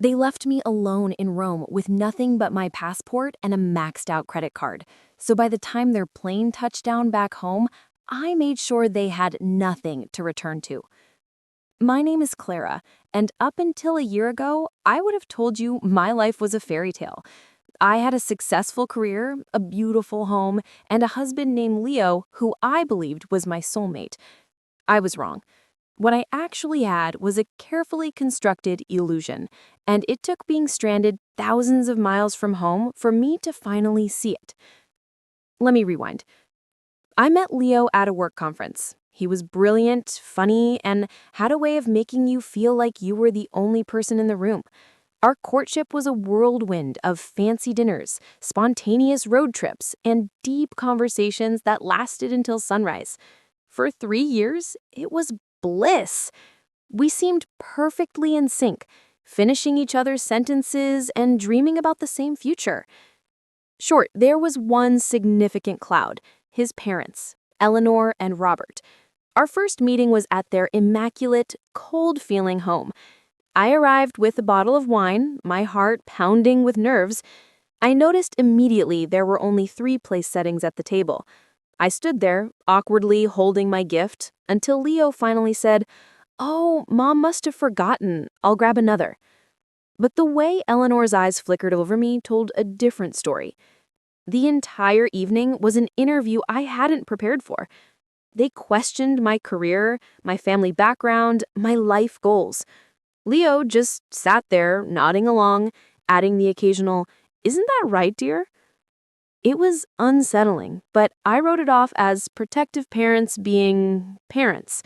They left me alone in Rome with nothing but my passport and a maxed out credit card. So by the time their plane touched down back home, I made sure they had nothing to return to. My name is Clara, and up until a year ago, I would have told you my life was a fairy tale. I had a successful career, a beautiful home, and a husband named Leo who I believed was my soulmate. I was wrong. What I actually had was a carefully constructed illusion, and it took being stranded thousands of miles from home for me to finally see it. Let me rewind. I met Leo at a work conference. He was brilliant, funny, and had a way of making you feel like you were the only person in the room. Our courtship was a whirlwind of fancy dinners, spontaneous road trips, and deep conversations that lasted until sunrise. For 3 years, it was bliss. We seemed perfectly in sync, finishing each other's sentences and dreaming about the same future. Sure, there was one significant cloud: his parents, Eleanor and Robert. Our first meeting was at their immaculate, cold-feeling home. I arrived with a bottle of wine, my heart pounding with nerves. I noticed immediately there were only 3 place settings at the table. I stood there, awkwardly holding my gift, until Leo finally said, "Oh, Mom must have forgotten. I'll grab another." But the way Eleanor's eyes flickered over me told a different story. The entire evening was an interview I hadn't prepared for. They questioned my career, my family background, my life goals. Leo just sat there, nodding along, adding the occasional, "Isn't that right, dear?" It was unsettling, but I wrote it off as protective parents being parents.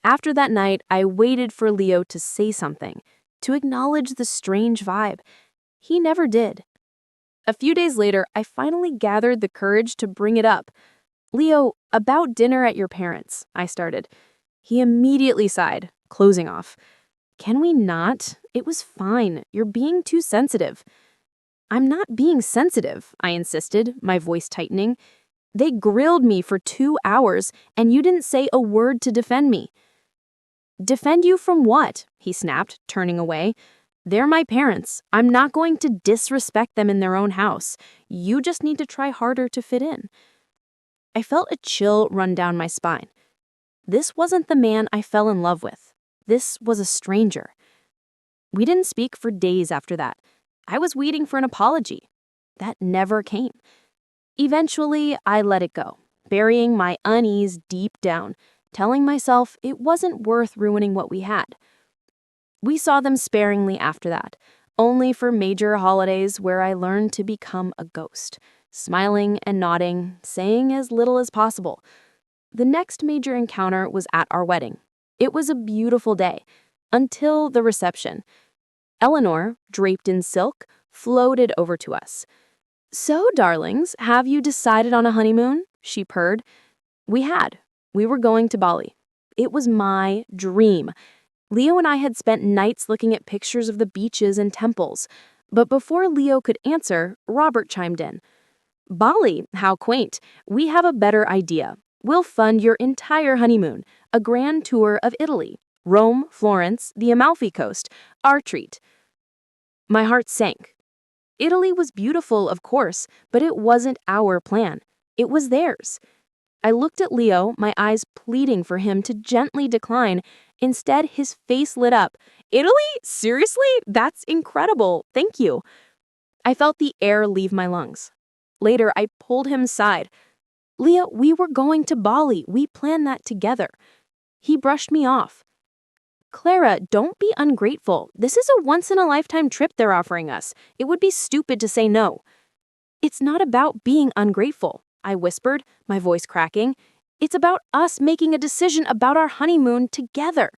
After that night, I waited for Leo to say something, to acknowledge the strange vibe. He never did. A few days later, I finally gathered the courage to bring it up. "Leo, about dinner at your parents'," I started. He immediately sighed, closing off. "Can we not? It was fine. You're being too sensitive." "I'm not being sensitive," I insisted, my voice tightening. "They grilled me for 2 hours, and you didn't say a word to defend me." "Defend you from what?" he snapped, turning away. "They're my parents. I'm not going to disrespect them in their own house. You just need to try harder to fit in." I felt a chill run down my spine. This wasn't the man I fell in love with. This was a stranger. We didn't speak for days after that. I was waiting for an apology. That never came. Eventually, I let it go, burying my unease deep down, telling myself it wasn't worth ruining what we had. We saw them sparingly after that, only for major holidays where I learned to become a ghost, smiling and nodding, saying as little as possible. The next major encounter was at our wedding. It was a beautiful day, until the reception. Eleanor, draped in silk, floated over to us. "So, darlings, have you decided on a honeymoon?" she purred. We had. We were going to Bali. It was my dream. Leo and I had spent nights looking at pictures of the beaches and temples. But before Leo could answer, Robert chimed in. "Bali, how quaint. We have a better idea. We'll fund your entire honeymoon, a grand tour of Italy. Rome, Florence, the Amalfi Coast, our treat." My heart sank. Italy was beautiful, of course, but it wasn't our plan. It was theirs. I looked at Leo, my eyes pleading for him to gently decline. Instead, his face lit up. "Italy? Seriously? That's incredible. Thank you." I felt the air leave my lungs. Later, I pulled him aside. "Leo, we were going to Bali. We planned that together." He brushed me off. "Clara, don't be ungrateful. This is a once-in-a-lifetime trip they're offering us. It would be stupid to say no." "It's not about being ungrateful," I whispered, my voice cracking. "It's about us making a decision about our honeymoon together."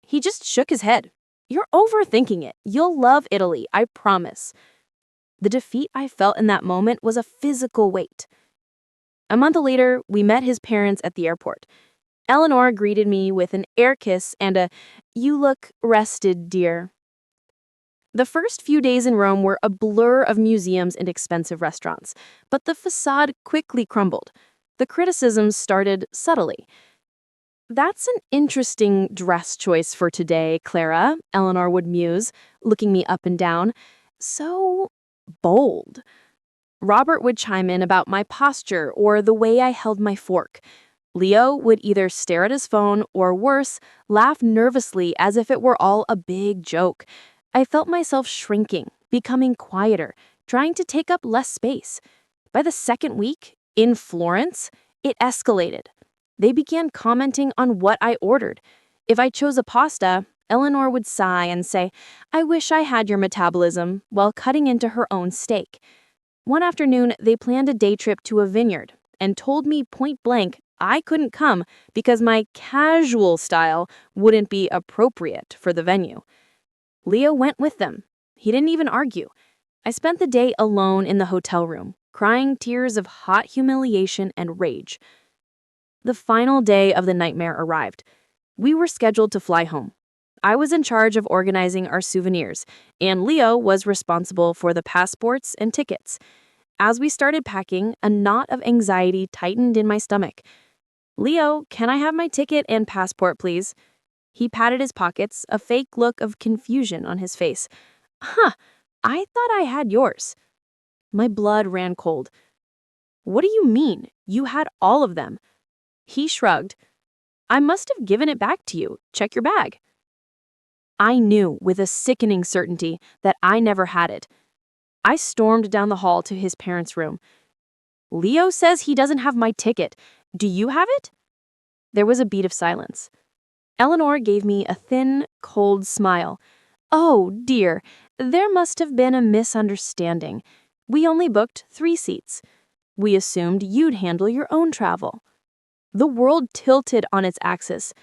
He just shook his head. "You're overthinking it. You'll love Italy, I promise." The defeat I felt in that moment was a physical weight. A month later, we met his parents at the airport. Eleanor greeted me with an air kiss and a, "You look rested, dear." The first few days in Rome were a blur of museums and expensive restaurants, but the facade quickly crumbled. The criticisms started subtly. That's an interesting dress choice for today, Clara, Eleanor would muse, looking me up and down. So bold. Robert would chime in about my posture or the way I held my fork. Leo would either stare at his phone or, worse, laugh nervously as if it were all a big joke. I felt myself shrinking, becoming quieter, trying to take up less space. By the second week, in Florence, it escalated. They began commenting on what I ordered. If I chose a pasta, Eleanor would sigh and say, "I wish I had your metabolism," while cutting into her own steak. One afternoon, they planned a day trip to a vineyard and told me point blank I couldn't come because my casual style wouldn't be appropriate for the venue. Leo went with them. He didn't even argue. I spent the day alone in the hotel room, crying tears of hot humiliation and rage. The final day of the nightmare arrived. We were scheduled to fly home. I was in charge of organizing our souvenirs, and Leo was responsible for the passports and tickets. As we started packing, a knot of anxiety tightened in my stomach. "Leo, can I have my ticket and passport, please?" He patted his pockets, a fake look of confusion on his face. "Huh, I thought I had yours." My blood ran cold. "What do you mean? You had all of them." He shrugged. "I must have given it back to you. Check your bag." I knew with a sickening certainty that I never had it. I stormed down the hall to his parents' room. "Leo says he doesn't have my ticket. Do you have it?" There was a beat of silence. Eleanor gave me a thin, cold smile. "Oh, dear, there must have been a misunderstanding. We only booked 3 seats. We assumed you'd handle your own travel." The world tilted on its axis.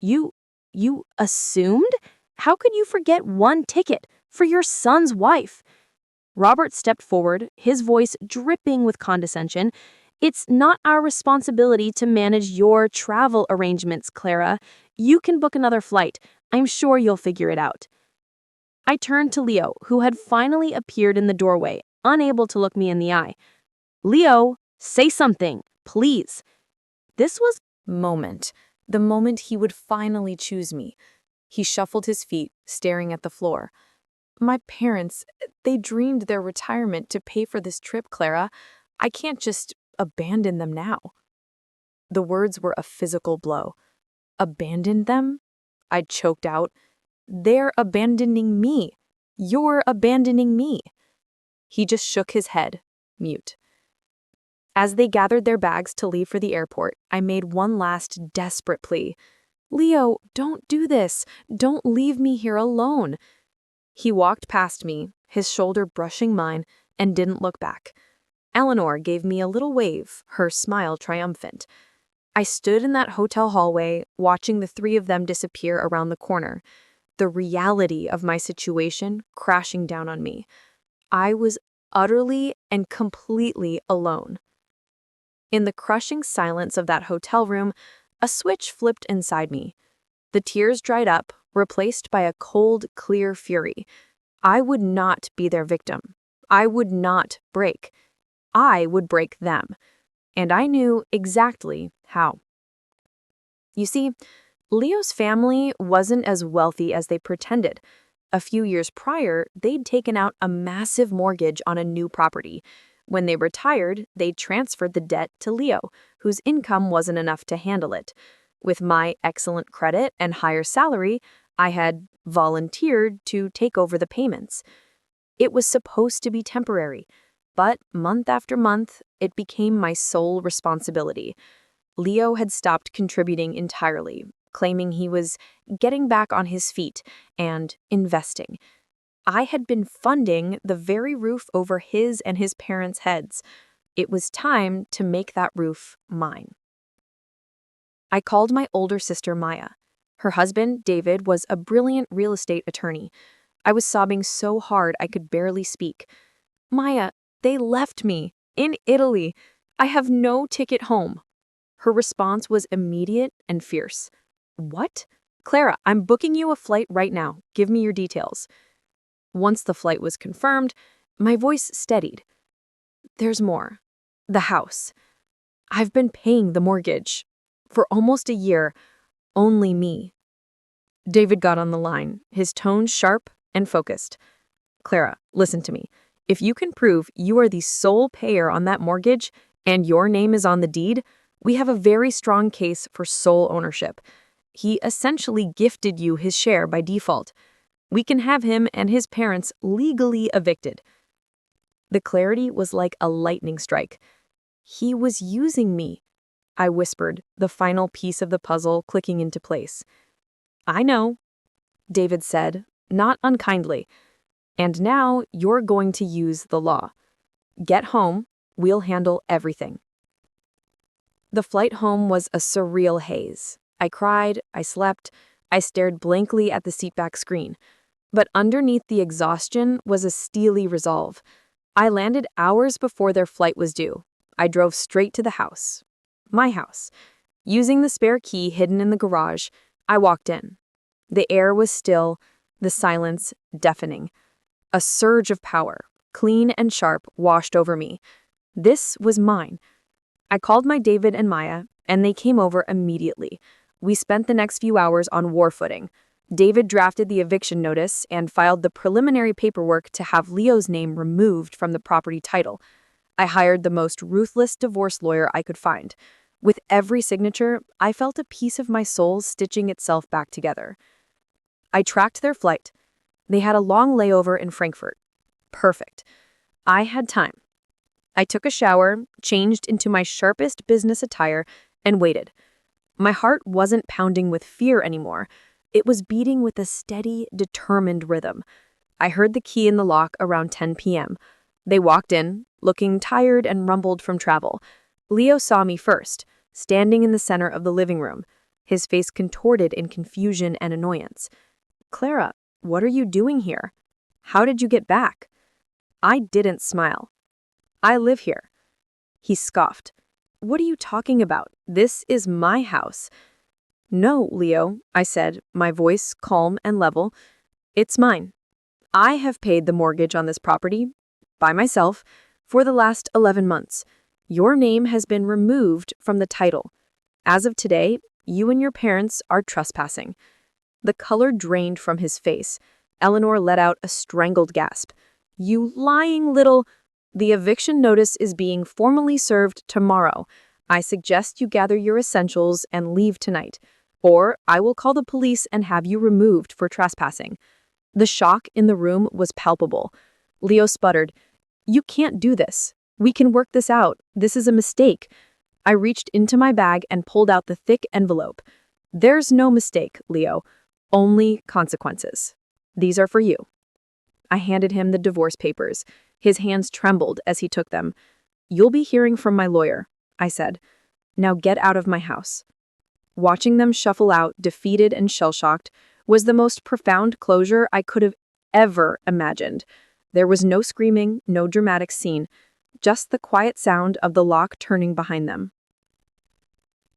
You assumed? How could you forget one ticket for your son's wife?" Robert stepped forward, his voice dripping with condescension. "It's not our responsibility to manage your travel arrangements, Clara. You can book another flight. I'm sure you'll figure it out." I turned to Leo, who had finally appeared in the doorway, unable to look me in the eye. "Leo, say something, please." This was the moment he would finally choose me. He shuffled his feet, staring at the floor. "My parents, they dreamed their retirement to pay for this trip, Clara. I can't just abandon them now." The words were a physical blow. "Abandon them?" I choked out. "They're abandoning me. You're abandoning me." He just shook his head, mute. As they gathered their bags to leave for the airport, I made one last desperate plea. "Leo, don't do this. Don't leave me here alone." He walked past me, his shoulder brushing mine, and didn't look back. Eleanor gave me a little wave, her smile triumphant. I stood in that hotel hallway, watching the 3 of them disappear around the corner, the reality of my situation crashing down on me. I was utterly and completely alone. In the crushing silence of that hotel room, a switch flipped inside me. The tears dried up, replaced by a cold, clear fury. I would not be their victim. I would not break. I would break them. And I knew exactly how. You see, Leo's family wasn't as wealthy as they pretended. A few years prior, they'd taken out a massive mortgage on a new property. When they retired, they transferred the debt to Leo, whose income wasn't enough to handle it. With my excellent credit and higher salary, I had volunteered to take over the payments. It was supposed to be temporary, but month after month, it became my sole responsibility. Leo had stopped contributing entirely, claiming he was getting back on his feet and investing. I had been funding the very roof over his and his parents' heads. It was time to make that roof mine. I called my older sister, Maya. Her husband, David, was a brilliant real estate attorney. I was sobbing so hard I could barely speak. "Maya, they left me. In Italy. I have no ticket home." Her response was immediate and fierce. "What? Clara, I'm booking you a flight right now. Give me your details." Once the flight was confirmed, my voice steadied. "There's more. The house. I've been paying the mortgage. For almost a year, Only me. David got on the line, his tone sharp and focused. Clara, listen to me. If you can prove you are the sole payer on that mortgage and your name is on the deed, we have a very strong case for sole ownership. He essentially gifted you his share by default. We can have him and his parents legally evicted. The clarity was like a lightning strike. He was using me, I whispered, the final piece of the puzzle clicking into place. I know, David said, not unkindly. And now you're going to use the law. Get home, we'll handle everything. The flight home was a surreal haze. I cried, I slept, I stared blankly at the seatback screen. But underneath the exhaustion was a steely resolve. I landed hours before their flight was due. I drove straight to the house. My house. Using the spare key hidden in the garage, I walked in. The air was still, the silence deafening. A surge of power, clean and sharp, washed over me. This was mine. I called my David and Maya, and they came over immediately. We spent the next few hours on war footing. David drafted the eviction notice and filed the preliminary paperwork to have Leo's name removed from the property title. I hired the most ruthless divorce lawyer I could find. With every signature, I felt a piece of my soul stitching itself back together. I tracked their flight. They had a long layover in Frankfurt. Perfect. I had time. I took a shower, changed into my sharpest business attire, and waited. My heart wasn't pounding with fear anymore. It was beating with a steady, determined rhythm. I heard the key in the lock around 10 p.m. They walked in, looking tired and rumbled from travel. Leo saw me first, standing in the center of the living room, his face contorted in confusion and annoyance. Clara, what are you doing here? How did you get back? I didn't smile. I live here. He scoffed. What are you talking about? This is my house. No, Leo, I said, my voice calm and level. It's mine. I have paid the mortgage on this property, by myself, for the last 11 months. Your name has been removed from the title. As of today, you and your parents are trespassing. The color drained from his face. Eleanor let out a strangled gasp. You lying little... The eviction notice is being formally served tomorrow. I suggest you gather your essentials and leave tonight, or I will call the police and have you removed for trespassing. The shock in the room was palpable. Leo sputtered, You can't do this. We can work this out. This is a mistake. I reached into my bag and pulled out the thick envelope. There's no mistake, Leo. Only consequences. These are for you. I handed him the divorce papers. His hands trembled as he took them. You'll be hearing from my lawyer, I said. Now get out of my house. Watching them shuffle out, defeated and shell-shocked, was the most profound closure I could have ever imagined. There was no screaming, no dramatic scene, just the quiet sound of the lock turning behind them.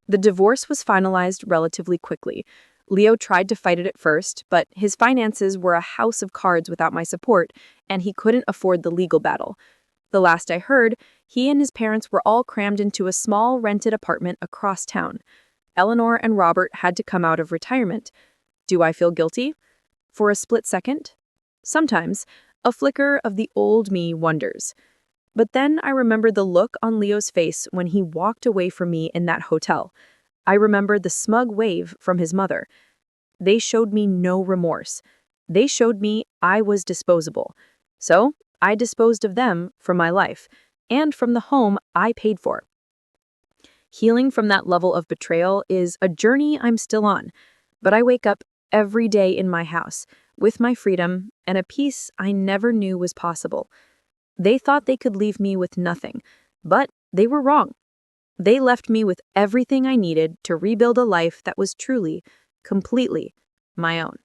The divorce was finalized relatively quickly. Leo tried to fight it at first, but his finances were a house of cards without my support, and he couldn't afford the legal battle. The last I heard, he and his parents were all crammed into a small rented apartment across town. Eleanor and Robert had to come out of retirement. Do I feel guilty? For a split second? Sometimes, a flicker of the old me wonders. But then I remembered the look on Leo's face when he walked away from me in that hotel. I remembered the smug wave from his mother. They showed me no remorse. They showed me I was disposable. So I disposed of them from my life and from the home I paid for. Healing from that level of betrayal is a journey I'm still on, but I wake up every day in my house with my freedom and a peace I never knew was possible. They thought they could leave me with nothing, but they were wrong. They left me with everything I needed to rebuild a life that was truly, completely my own.